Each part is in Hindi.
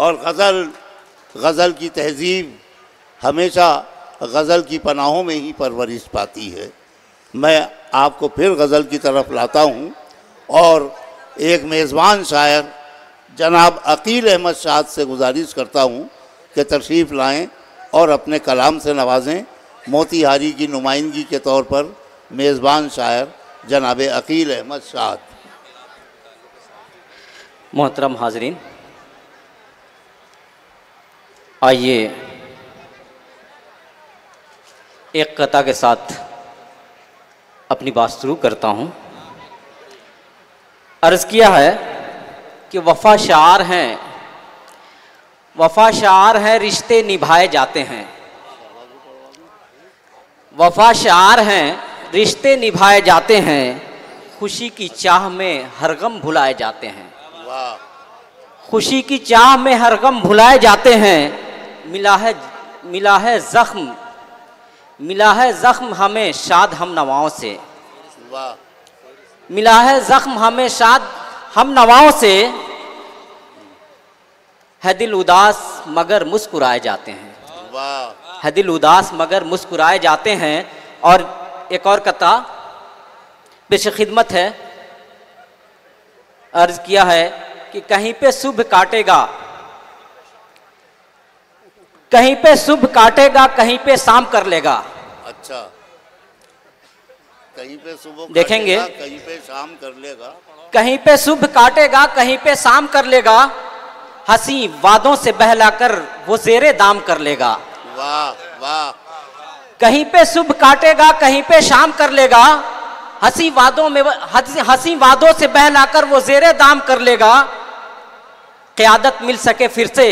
और गज़ल की तहज़ीब हमेशा गज़ल की पनाहों में ही परवरिश पाती है। मैं आपको फिर गज़ल की तरफ लाता हूँ और एक मेज़बान शायर जनाब अकील अहमद शाद से गुजारिश करता हूँ कि तशरीफ़ लाएँ और अपने कलाम से नवाजें। मोतीहारी की नुमाइंदगी के तौर पर मेज़बान शायर जनाब अकील अहमद शाद। मोहतरम हाज़रीन, आइए एक कता के साथ अपनी बात शुरू करता हूँ। अर्ज़ किया है कि वफ़ा शार हैं, वफ़ा शार हैं, रिश्ते निभाए जाते हैं। वफ़ा शार हैं, रिश्ते निभाए जाते हैं, खुशी की चाह में हर गम भुलाए जाते हैं। खुशी की चाह में हर गम भुलाए जाते हैं। मिला है ज़ख्म हमें शाद हम नवाओं से। मिला है ज़ख्म हमें शाद हम नवाओं से, है दिल उदास मगर मुस्कुराए जाते हैं। है दिल उदास मगर मुस्कुराए जाते हैं। और एक और कता पेश खिदमत है। अर्ज़ किया है कि कहीं पे शुभ काटेगा, कहीं पे शुभ काटेगा, कहीं पे शाम कर लेगा। अच्छा, कहीं पे सुबह देखेंगे, कहीं पे शाम कर लेगा। कहीं पे शुभ काटेगा, कहीं पे शाम कर लेगा, हंसी वादों से बहलाकर वो ज़ेरे दाम कर लेगा। वाह वाह। कहीं पे शुभ काटेगा, कहीं पे शाम कर लेगा, हंसी वादों से बहलाकर वो ज़ेरे दाम कर लेगा। क़यादत मिल सके फिर से,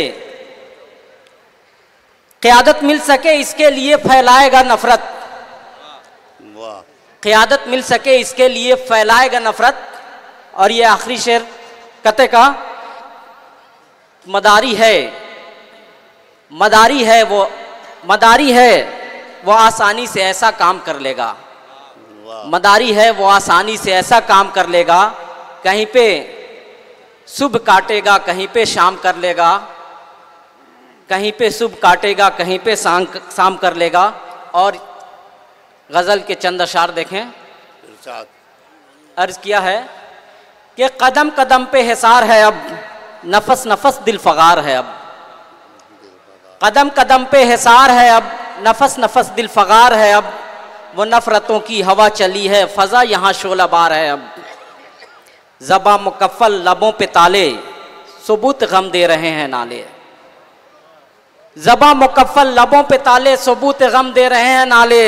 क़यादत मिल सके इसके लिए फैलाएगा नफरत। क़यादत मिल सके इसके लिए फैलाएगा नफरत। और ये आखिरी शेर कते का, मदारी है वो आसानी से ऐसा काम कर लेगा। मदारी है वो आसानी से ऐसा काम कर लेगा। कहीं पे शुभ काटेगा, कहीं पे शाम कर लेगा, कहीं पे शुभ काटेगा, कहीं पे शाम कर लेगा। और गज़ल के चंद अशार देखें। अर्ज़ किया है कि कदम कदम पे हिसार है अब, नफस नफस दिल फगार है अब। कदम कदम पे हिसार है अब, नफस नफस दिल फगार है अब। वो नफ़रतों की हवा चली है, फ़ज़ा यहाँ शोलाबार है अब। ज़बा मुकफ़्फ़ल लबों पे ताले, सबूत गम दे रहे हैं नाले। ज़बा मुकफ़्फ़ल लबों पे ताले, सबूत गम दे रहे हैं नाले।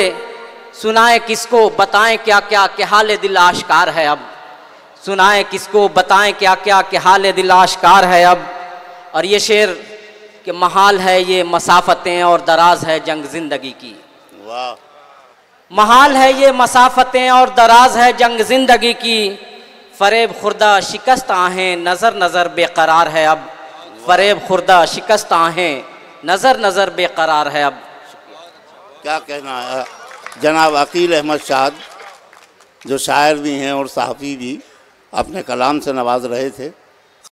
सुनाए किसको बताएं क्या क्या कि हाल दिल आश्कार है अब। सुनाए किसको बताएं क्या क्या कि हाल दिल आश्कार है अब। और ये शेर कि महाल है ये मसाफ़तें और दराज है जंग ज़िंदगी की। वाह। महाल है ये मसाफ़तें और दराज है जंग ज़िंदगी की। फ़रेब खुर्दा शिकस्त आहें, नज़र नज़र बेकरार है अब। फ़रेब खुर्दा शिकस्त आहें, नज़र नज़र बेकरार है अब। क्या कहना है जनाब अकील अहमद शाद, जो शायर भी हैं और सहाफ़ी भी, अपने कलाम से नवाज रहे थे।